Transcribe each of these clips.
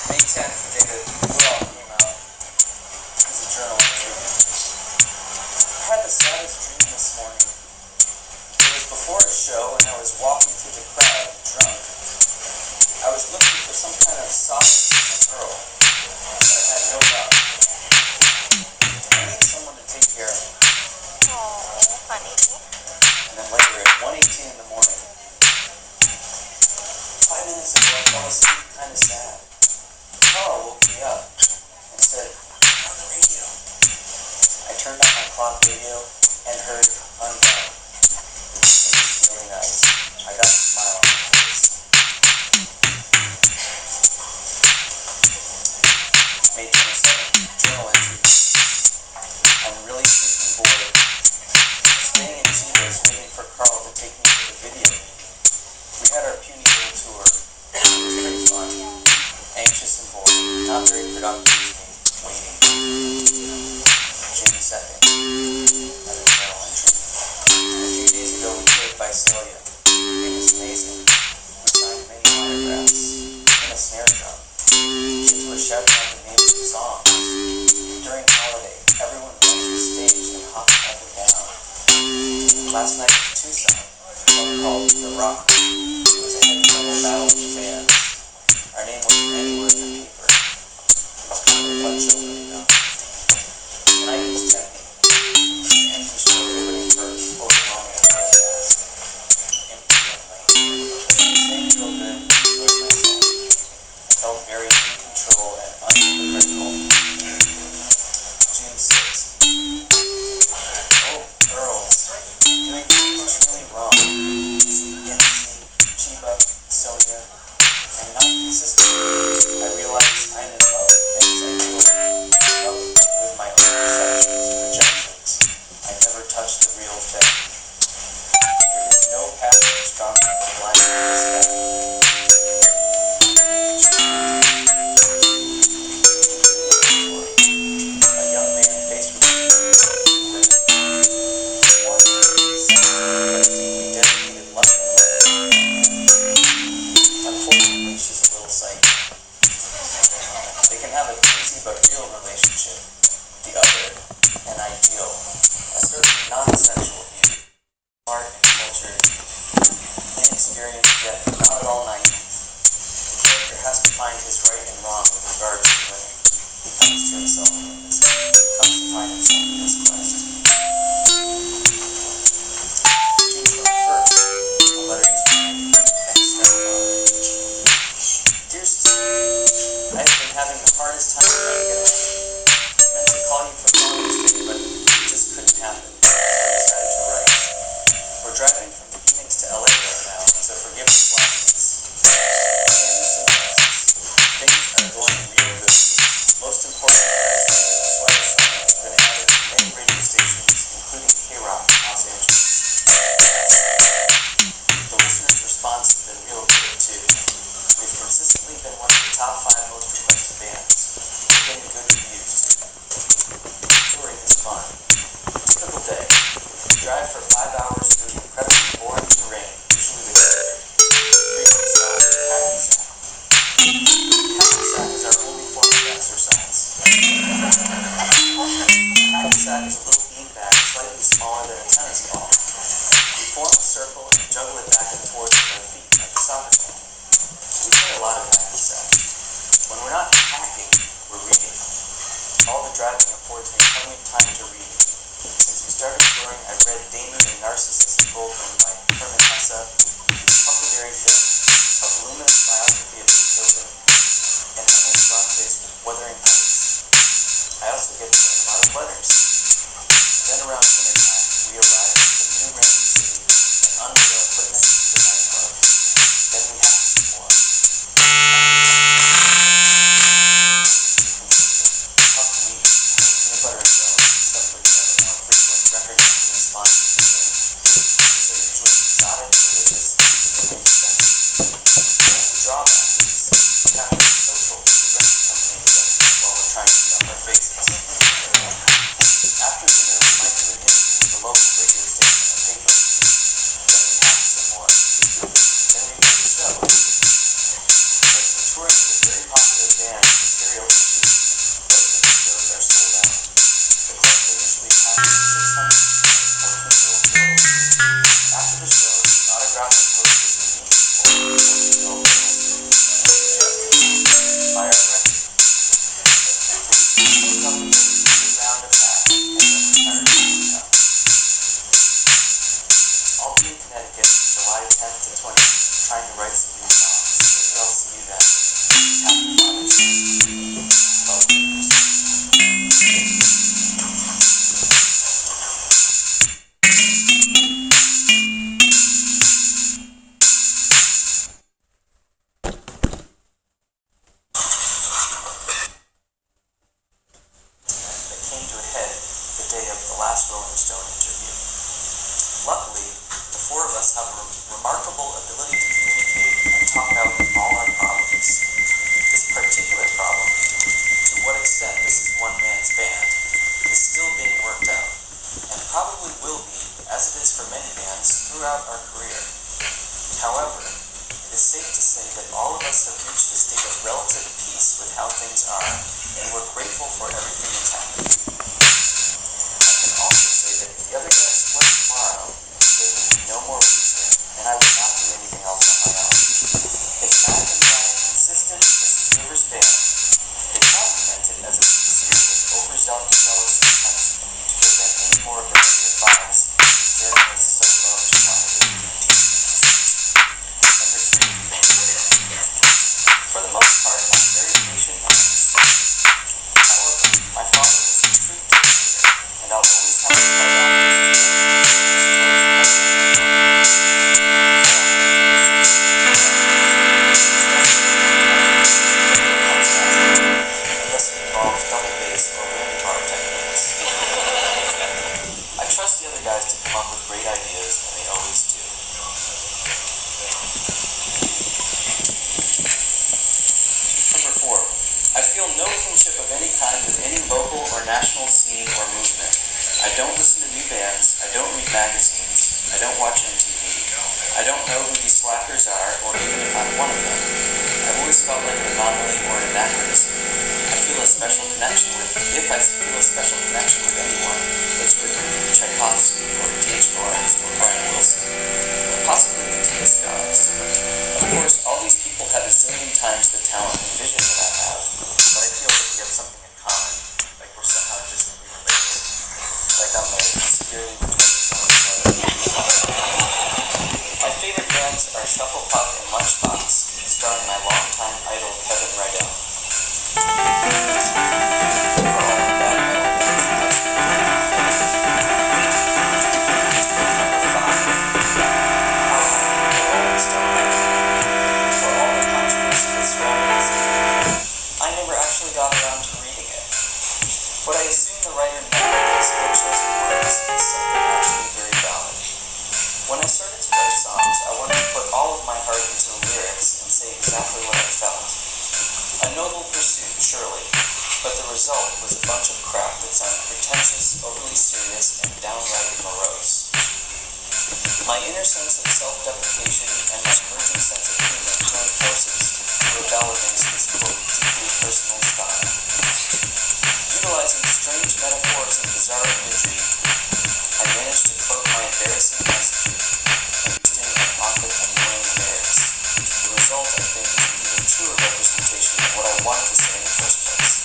May 10th, the day that We're All came out, is a journal entry. I had the saddest dream this morning. It was before a show, and I was walking through the crowd, drunk. I was looking for some kind of solace in a girl, but I had no luck. I need someone to take care of me. Oh, honey. And then later, at 1:18 in the morning, 5 minutes ago, I fell asleep kind of sad. Carl woke me up and said, "I'm on the radio." I turned on my clock radio and heard Unbound. It was really nice. I got a smile on my face. May 27th, journal entry. I'm really freaking bored. Staying in Cheetos waiting for Carl to take me to the video. We had our puny little tour. It was pretty fun. Anxious and bored. Not very productive with me. Waiting. June 2nd. Another journal entry. A few days ago we played Visalia. It was amazing. We signed many autographs. Even a snare drum. Kids were shouting out the names of songs. During holiday, everyone rushed the stage and hopped up and down. Last night was Tucson. A club called The Rock. It was a heavy-level battle of the bands. Our name wasn't anywhere in the paper. It was kind of a fun show for me, though. Tonight was Tempe. Empty show opening for overwhelming podcast. Empty and lame. Staying real good, enjoyed myself. I felt very in control and unhypocritical. June 6th. Oh, girls. Doing things truly wrong. NC, Chiba, Sonia. I'm not consistent. I realize I'm in love with things I do. In love with my own perceptions and projections. I never touched the real thing. There is no passion strong enough to blind me to respect. A young man faced with two women. One sensitive but deeply dedicated loving woman. Unfortunately, she's a little psycho. They can have a crazy but real relationship. The other, an ideal, a certain non-sexual beauty. Smart and cultured, inexperienced yet not at all naive. The character has to find his right and wrong with regard to women. He comes to himself in this quest. June 21st, a letter to my ex-stepfather. Dear Steve, I have been having the hardest time trying to get away. I meant to call you for Father's Day, but it just couldn't happen, so I decided to write. We're driving from Phoenix to LA right now, so forgive the sloppiness. Family suggests things are going real good. Most importantly, the Sweater song has been added to many radio stations, including K-Rock in Los Angeles. The listeners' response has been real good, too. We've consistently been one of the top 5 most requested bands. We're getting good reviews, too. Touring is fun. Typical day. Drive for 5 hours through the incredibly boring terrain, usually with frequent stops at Hacky Sack. Hacky Sack is our only form of exercise. Hacky Sack is a little beanbag slightly smaller than a tennis ball. We form a circle and juggle it back and forth with our feet like a soccer ball. We play a lot of hacky sack. When we're not hacking, we're reading. All the driving affords me plenty of time to read. Since we started touring, I've read Damon and Narcissus and Goldman by Herman Hesse, Huckleberry Finn, a voluminous biography of Beethoven, and Emily Bronte's Wuthering Heights. I also get to write a lot of letters. Then around dinner time, we arrive at the new Ransom city and unload our equipment to the nightclub. Then we hack some more. Puff wheat, peanut butter and jelly, except for the ever more frequent record company sponsored dessert. These are usually exotic, delicious, us have a remarkable ability to communicate and talk out all our problems. This particular problem, to what extent this is one man's band, is still being worked out, and probably will be, as it is for many bands, throughout our career. However, it is safe to say that all of us have reached a state of relative peace with how things are, and we're grateful for everything that's happened. I can also say that if the other guys split tomorrow, there would be no more Weezer, and I would not do anything else on my own. If Matt and Brian insisted this is Weaver's band, they probably meant it as a sincere, overzealous attempt to prevent any more of the negative vibes journalists so love to want to do. Number 3. For the most part, I'm very patient and understanding. However, my father was a true dictator, and I'll always have to fight off his unless it involves double bass or whammy bar techniques. I trust the other guys to come up with great ideas, and they always do. Number 4. I feel no kinship of any kind with any local or national scene or movement. I don't listen to new bands, I don't read magazines, I don't watch MTV, I don't know who these slackers are, or even if I'm one of them. I've always felt like an anomaly or an anachronism. I feel a special connection with, if I feel a special connection with anyone, it's with Tchaikovsky or D.H. Lawrence or Brian Wilson, or possibly the Diaz guys. Of course, all these people have a zillion times the talent and vision that I have, but I feel that we have something in common, like we're somehow distantly related, like I'm a severely retarded younger brother. My favorite bands are Shuffle Puck and Lunchbox, starring my longtime idol Kevin Rydell. I never actually got around to reading it. What I assume the writer meant by these ill-chosen words is something actually very valid. When I started to write songs, I wanted to put all of my heart into the lyrics and say exactly what I felt. A noble pursuit, surely, but the result was a bunch of crap that sounded pretentious, overly serious, and downright morose. My inner sense of self-deprecation and my emerging sense of humor joined forces to rebel against this, quote, deeply personal style. Utilizing strange metaphors and bizarre imagery, I managed to cloak my embarrassing messaging and interesting and often annoying lyrics. The result, I think, is an even truer representation of what I wanted to say in the first place.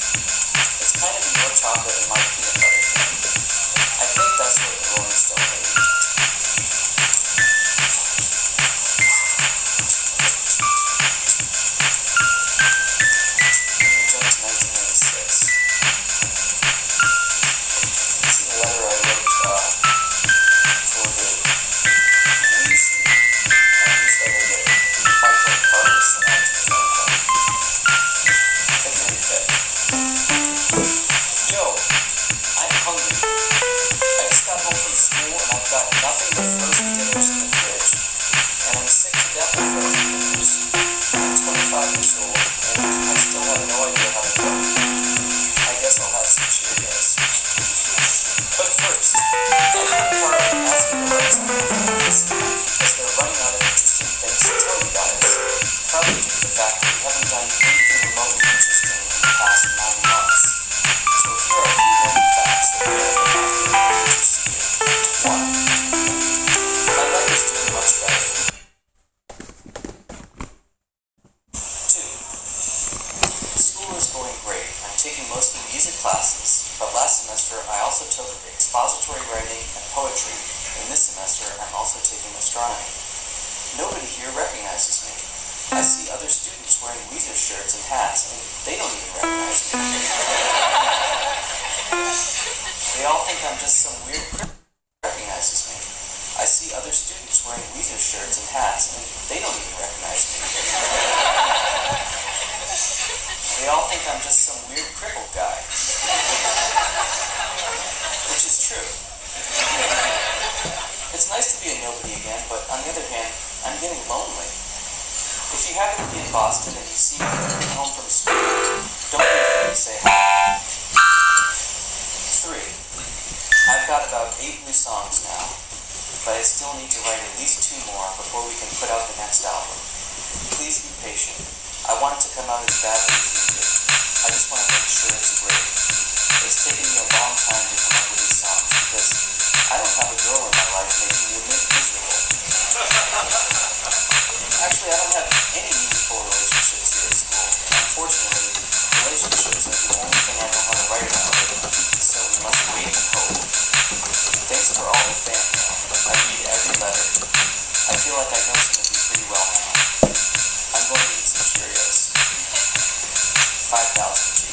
It's kind of your chocolate and my peanut butter thing. I think that's what the Rolling Stone made. It's nice to be a nobody again, but on the other hand, I'm getting lonely. If you happen to be in Boston and you see me coming home from school, don't be afraid to say hi. 3. I've got about 8 new songs now, but I still need to write at least 2 more before we can put out the next album. Please be patient. I want it to come out as badly as you did. I just want to make sure it's great. It's taken me a long time to come up with these songs because I don't have a girl in my life making me miserable. Actually, I don't have any meaningful relationships here at school. And unfortunately, relationships are the only thing I know how to write about, so we must wait and hope. Thanks for all the fan mail. I read every letter. I feel like I know some of you pretty well now. I'm going to eat some Cheerios. 5,000 G.